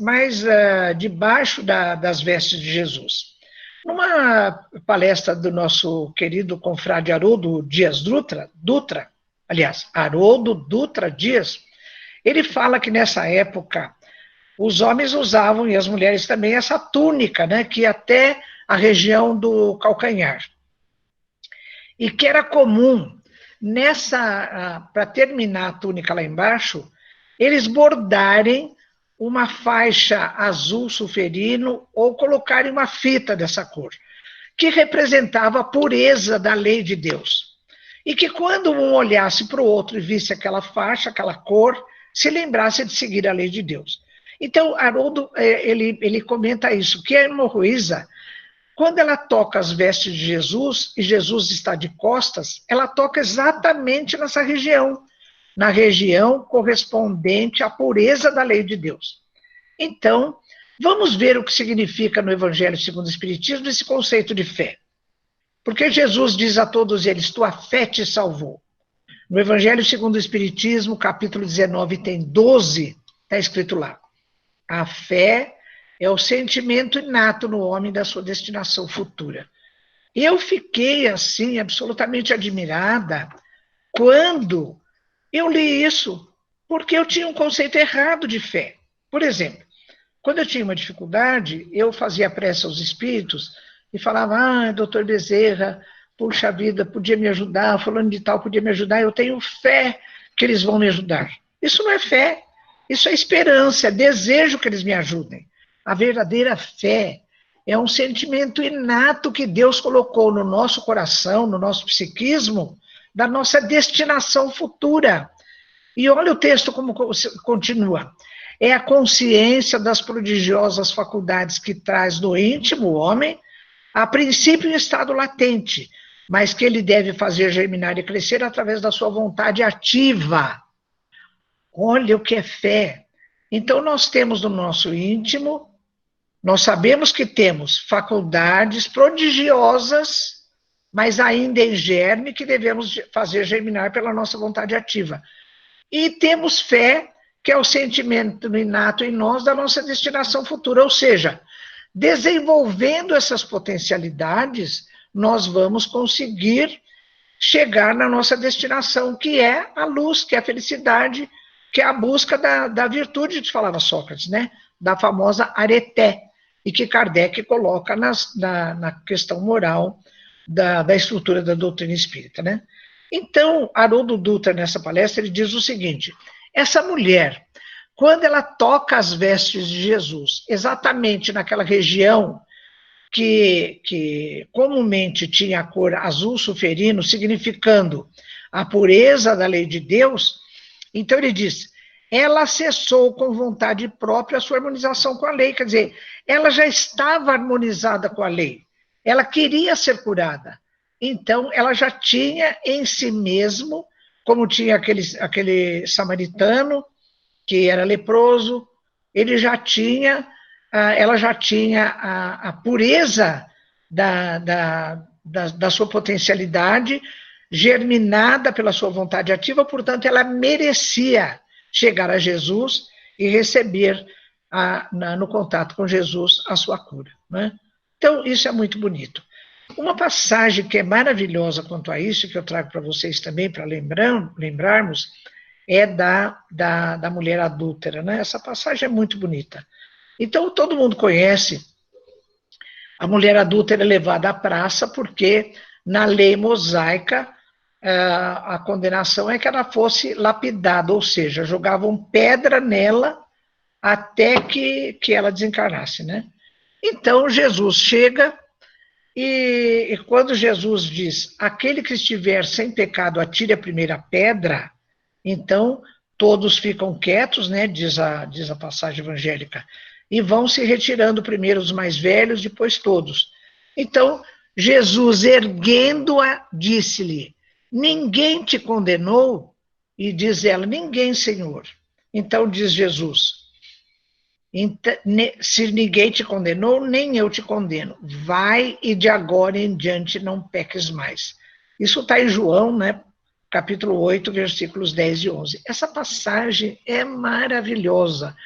debaixo das vestes de Jesus. Numa palestra do nosso querido confrade Haroldo Dias Haroldo Dutra Dias, ele fala que nessa época os homens usavam, e as mulheres também, essa túnica, né, que ia até a região do calcanhar. E que era comum, para terminar a túnica lá embaixo, eles bordarem uma faixa azul sulferino ou colocarem uma fita dessa cor, que representava a pureza da lei de Deus. E que quando um olhasse para o outro e visse aquela faixa, aquela cor, se lembrasse de seguir a lei de Deus. Então, Haroldo, ele comenta isso, que a hemorroísa, quando ela toca as vestes de Jesus, e Jesus está de costas, ela toca exatamente nessa região, na região correspondente à pureza da lei de Deus. Então, vamos ver o que significa no Evangelho segundo o Espiritismo esse conceito de fé. Porque Jesus diz a todos eles, tua fé te salvou. No Evangelho segundo o Espiritismo, capítulo 19, tem 12, está escrito lá. A fé é o sentimento inato no homem da sua destinação futura. Eu fiquei, assim, absolutamente admirada quando eu li isso, porque eu tinha um conceito errado de fé. Por exemplo, quando eu tinha uma dificuldade, eu fazia prece aos espíritos e falava, doutor Bezerra, puxa vida, podia me ajudar, fulano de tal podia me ajudar, eu tenho fé que eles vão me ajudar. Isso não é fé, isso é esperança, é desejo que eles me ajudem. A verdadeira fé é um sentimento inato que Deus colocou no nosso coração, no nosso psiquismo, da nossa destinação futura. E olha o texto como continua. É a consciência das prodigiosas faculdades que traz no íntimo o homem, a princípio em estado latente, mas que ele deve fazer germinar e crescer através da sua vontade ativa. Olha o que é fé. Então nós temos no nosso íntimo, nós sabemos que temos faculdades prodigiosas, mas ainda em germe, que devemos fazer germinar pela nossa vontade ativa. E temos fé, que é o sentimento inato em nós da nossa destinação futura, ou seja, desenvolvendo essas potencialidades, nós vamos conseguir chegar na nossa destinação, que é a luz, que é a felicidade, que é a busca da virtude, que falava Sócrates, né? Da famosa areté, e que Kardec coloca na questão moral da estrutura da doutrina espírita, né? Então, Haroldo Dutra, nessa palestra, ele diz o seguinte, essa mulher, quando ela toca as vestes de Jesus, exatamente naquela região que comumente tinha a cor azul sulferino, significando a pureza da lei de Deus, então ele diz, ela acessou com vontade própria a sua harmonização com a lei, quer dizer, ela já estava harmonizada com a lei, ela queria ser curada, então ela já tinha em si mesmo, como tinha aquele samaritano, que era leproso, ela já tinha a pureza da sua potencialidade, germinada pela sua vontade ativa, portanto, ela merecia chegar a Jesus e receber no contato com Jesus a sua cura, né? Então, isso é muito bonito. Uma passagem que é maravilhosa quanto a isso, que eu trago para vocês também, para lembrarmos, é da mulher adúltera, né? Essa passagem é muito bonita. Então, todo mundo conhece a mulher adúltera levada à praça, porque na lei mosaica a condenação é que ela fosse lapidada, ou seja, jogavam pedra nela até que ela desencarnasse, né? Então, Jesus chega e quando Jesus diz, aquele que estiver sem pecado atire a primeira pedra, então todos ficam quietos, né, diz a passagem evangélica, e vão se retirando primeiro os mais velhos, depois todos. Então, Jesus, erguendo-a, disse-lhe, ninguém te condenou? E diz ela, ninguém, Senhor. Então diz Jesus, Se ninguém te condenou, nem eu te condeno. Vai e de agora em diante não peques mais. Isso está em João, né? Capítulo 8, versículos 10 e 11. Essa passagem é maravilhosa,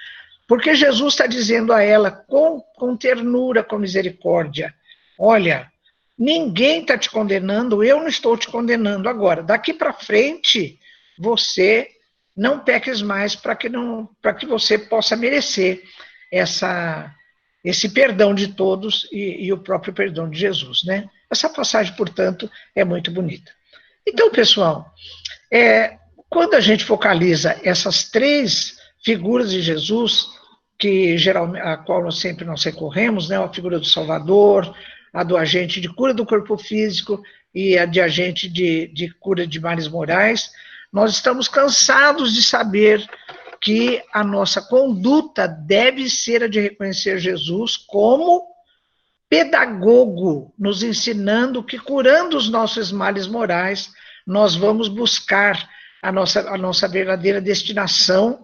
porque Jesus está dizendo a ela com ternura, com misericórdia, olha, ninguém está te condenando, eu não estou te condenando. Agora, daqui para frente, você não peques mais para que você possa merecer esse perdão de todos e o próprio perdão de Jesus, né? Essa passagem, portanto, é muito bonita. Então, pessoal, quando a gente focaliza essas três figuras de Jesus, a qual nós sempre recorremos, né? A figura do Salvador, a do agente de cura do corpo físico e a de agente de cura de males morais, nós estamos cansados de saber que a nossa conduta deve ser a de reconhecer Jesus como pedagogo, nos ensinando que, curando os nossos males morais, nós vamos buscar a nossa verdadeira destinação,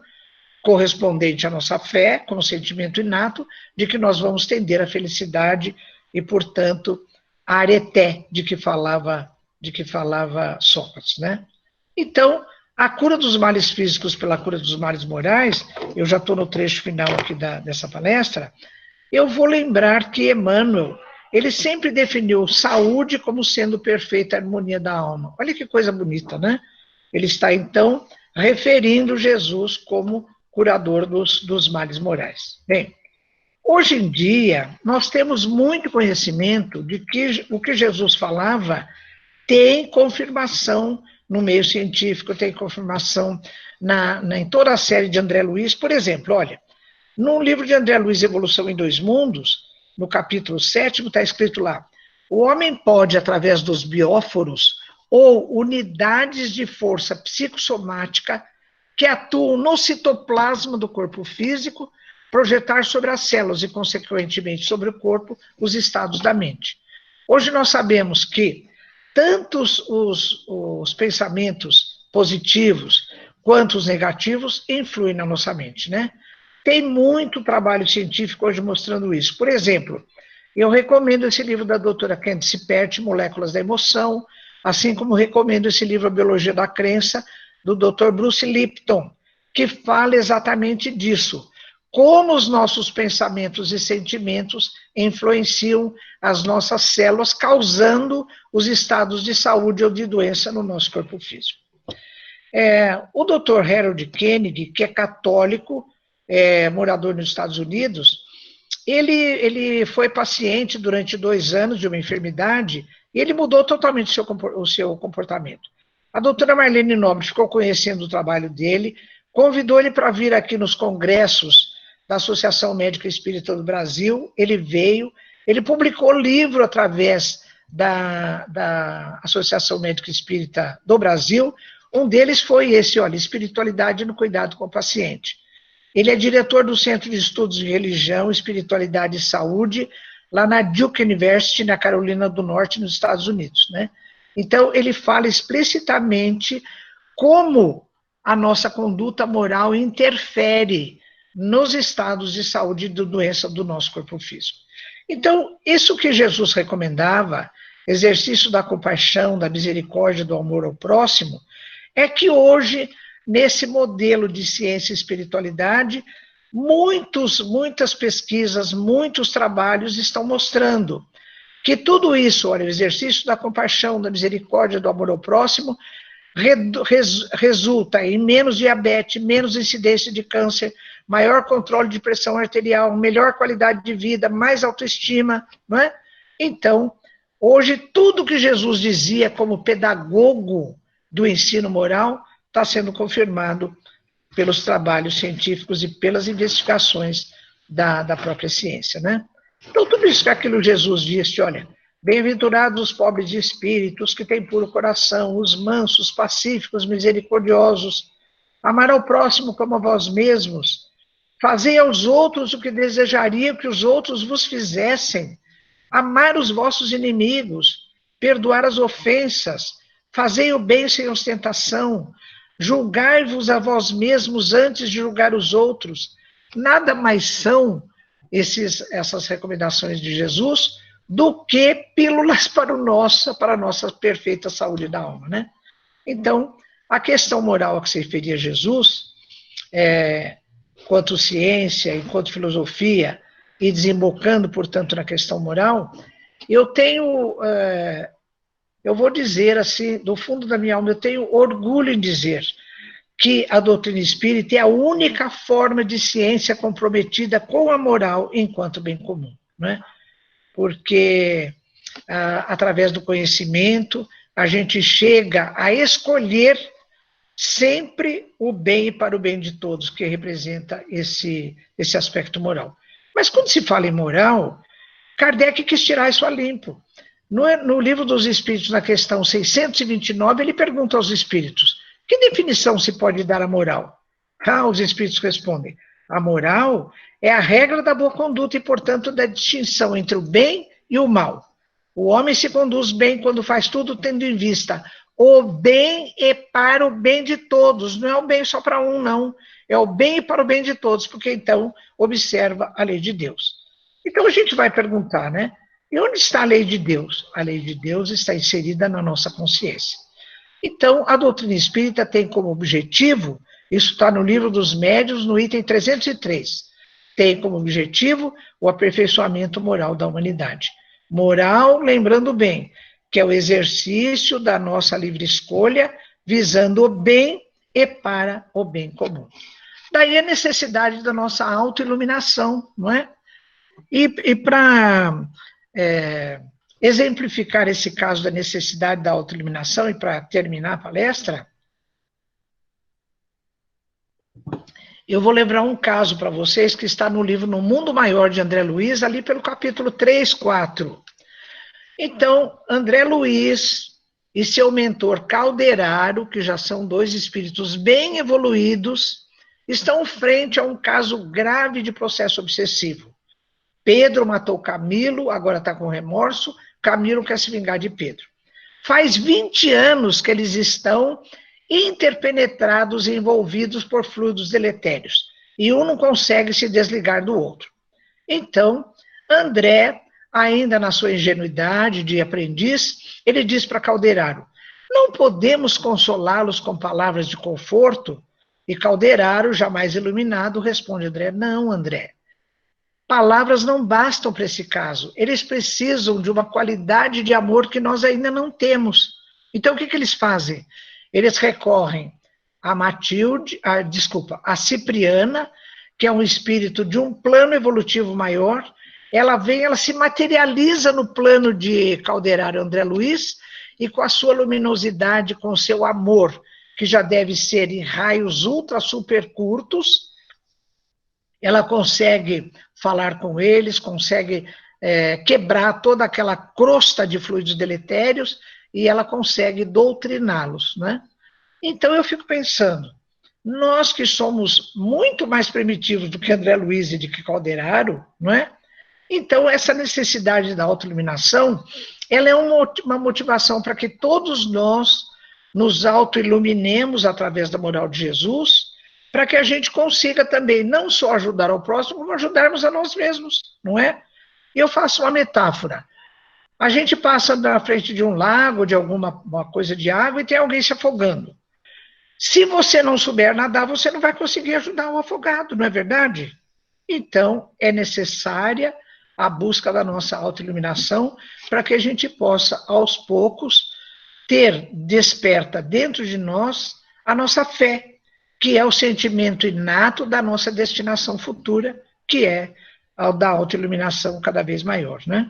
correspondente à nossa fé, com o sentimento inato de que nós vamos tender à felicidade e, portanto, a areté de que falava Sócrates, né? Então, a cura dos males físicos pela cura dos males morais, eu já estou no trecho final aqui dessa palestra, eu vou lembrar que Emmanuel, ele sempre definiu saúde como sendo perfeita harmonia da alma. Olha que coisa bonita, né? Ele está, então, referindo Jesus como curador dos males morais. Bem, hoje em dia, nós temos muito conhecimento de que o que Jesus falava tem confirmação no meio científico, tem confirmação em toda a série de André Luiz. Por exemplo, olha, no livro de André Luiz, Evolução em Dois Mundos, no capítulo 7, está escrito lá: o homem pode, através dos bióforos ou unidades de força psicossomática que atuam no citoplasma do corpo físico, projetar sobre as células e, consequentemente, sobre o corpo, os estados da mente. Hoje nós sabemos que tanto os pensamentos positivos quanto os negativos influem na nossa mente, né? Tem muito trabalho científico hoje mostrando isso. Por exemplo, eu recomendo esse livro da doutora Candice Pert, Moléculas da Emoção, assim como recomendo esse livro A Biologia da Crença, do Dr. Bruce Lipton, que fala exatamente disso. Como os nossos pensamentos e sentimentos influenciam as nossas células, causando os estados de saúde ou de doença no nosso corpo físico. O Dr. Harold Kennedy, que é católico, morador nos Estados Unidos, ele foi paciente durante 2 anos de uma enfermidade e ele mudou totalmente o seu comportamento. A doutora Marlene Nobre ficou conhecendo o trabalho dele, convidou ele para vir aqui nos congressos da Associação Médica Espírita do Brasil, ele veio, ele publicou livro através da Associação Médica Espírita do Brasil, um deles foi esse, olha, Espiritualidade no Cuidado com o Paciente. Ele é diretor do Centro de Estudos de Religião, Espiritualidade e Saúde, lá na Duke University, na Carolina do Norte, nos Estados Unidos, né? Então, ele fala explicitamente como a nossa conduta moral interfere nos estados de saúde e de doença do nosso corpo físico. Então, isso que Jesus recomendava, exercício da compaixão, da misericórdia, do amor ao próximo, é que hoje, nesse modelo de ciência e espiritualidade, muitas pesquisas, muitos trabalhos estão mostrando que tudo isso, olha, o exercício da compaixão, da misericórdia, do amor ao próximo, resulta em menos diabetes, menos incidência de câncer, maior controle de pressão arterial, melhor qualidade de vida, mais autoestima, não é? Então, hoje, tudo que Jesus dizia como pedagogo do ensino moral está sendo confirmado pelos trabalhos científicos e pelas investigações da própria ciência, né? Então, tudo isso que aquilo Jesus disse, olha, bem-aventurados os pobres de espíritos, que têm puro coração, os mansos, pacíficos, misericordiosos, amar ao próximo como a vós mesmos, fazei aos outros o que desejariam que os outros vos fizessem, amar os vossos inimigos, perdoar as ofensas, fazei o bem sem ostentação, julgai-vos a vós mesmos antes de julgar os outros, nada mais são essas recomendações de Jesus do que pílulas para a nossa perfeita saúde da alma, né? Então, a questão moral a que se referia Jesus, enquanto ciência, enquanto filosofia, e desembocando, portanto, na questão moral, eu vou dizer assim, do fundo da minha alma, eu tenho orgulho em dizer que a doutrina espírita é a única forma de ciência comprometida com a moral enquanto bem comum, não é? Porque através do conhecimento a gente chega a escolher sempre o bem para o bem de todos, que representa esse aspecto moral. Mas quando se fala em moral, Kardec quis tirar isso a limpo. No Livro dos Espíritos, na questão 629, ele pergunta aos espíritos: que definição se pode dar à moral? Os espíritos respondem: a moral é a regra da boa conduta e, portanto, da distinção entre o bem e o mal. O homem se conduz bem quando faz tudo tendo em vista o bem e para o bem de todos. Não é o bem só para um, não. É o bem para o bem de todos, porque então observa a lei de Deus. Então a gente vai perguntar, né? E onde está a lei de Deus? A lei de Deus está inserida na nossa consciência. Então, a doutrina espírita tem como objetivo, isso está no Livro dos Médiuns, no item 303, tem como objetivo o aperfeiçoamento moral da humanidade. Moral, lembrando bem, que é o exercício da nossa livre escolha, visando o bem e para o bem comum. Daí a necessidade da nossa autoiluminação, não é? E para exemplificar esse caso da necessidade da autoiluminação, e para terminar a palestra, eu vou lembrar um caso para vocês que está no livro No Mundo Maior, de André Luiz, ali pelo capítulo 3, 4. Então, André Luiz e seu mentor Calderaro, que já são dois espíritos bem evoluídos, estão frente a um caso grave de processo obsessivo. Pedro matou Camilo, agora está com remorso, Camilo quer se vingar de Pedro. Faz 20 anos que eles estão interpenetrados e envolvidos por fluidos deletérios, e um não consegue se desligar do outro. Então, André, ainda na sua ingenuidade de aprendiz, ele diz para Calderaro: não podemos consolá-los com palavras de conforto? E Calderaro, jamais iluminado, responde: André, não, André. Palavras não bastam para esse caso. Eles precisam de uma qualidade de amor que nós ainda não temos. Então, o que eles fazem? Eles recorrem a a Cipriana, que é um espírito de um plano evolutivo maior. Ela se materializa no plano de Calderaro André Luiz, e com a sua luminosidade, com o seu amor, que já deve ser em raios ultra super curtos, ela consegue falar com eles, consegue quebrar toda aquela crosta de fluidos deletérios, e ela consegue doutriná-los, né? Então eu fico pensando, nós que somos muito mais primitivos do que André Luiz e de que Calderaro, não é? Então essa necessidade da autoiluminação, ela é uma motivação para que todos nós nos autoiluminemos através da moral de Jesus, para que a gente consiga também não só ajudar ao próximo, como ajudarmos a nós mesmos, não é? E eu faço uma metáfora. A gente passa na frente de um lago, de alguma coisa de água, e tem alguém se afogando. Se você não souber nadar, você não vai conseguir ajudar o afogado, não é verdade? Então, é necessária a busca da nossa autoiluminação para que a gente possa, aos poucos, ter desperta dentro de nós a nossa fé, que é o sentimento inato da nossa destinação futura, que é a da autoiluminação cada vez maior, né?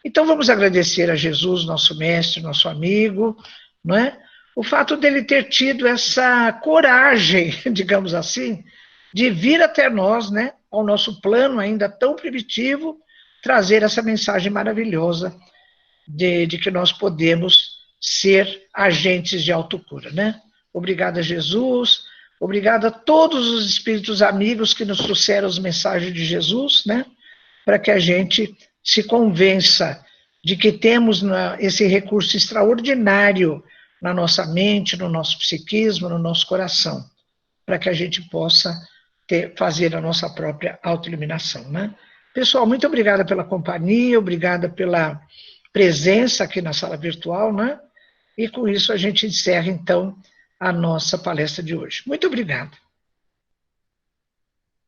Então vamos agradecer a Jesus, nosso mestre, nosso amigo, não é? O fato dele ter tido essa coragem, digamos assim, de vir até nós, né, ao nosso plano ainda tão primitivo, trazer essa mensagem maravilhosa de que nós podemos ser agentes de autocura, né? Obrigada, Jesus. Obrigado a todos os espíritos amigos que nos trouxeram as mensagens de Jesus, né? Para que a gente se convença de que temos esse recurso extraordinário na nossa mente, no nosso psiquismo, no nosso coração, para que a gente possa fazer a nossa própria autoiluminação, né? Pessoal, muito obrigada pela companhia, obrigada pela presença aqui na sala virtual, né? E com isso a gente encerra, então, a nossa palestra de hoje. Muito obrigada.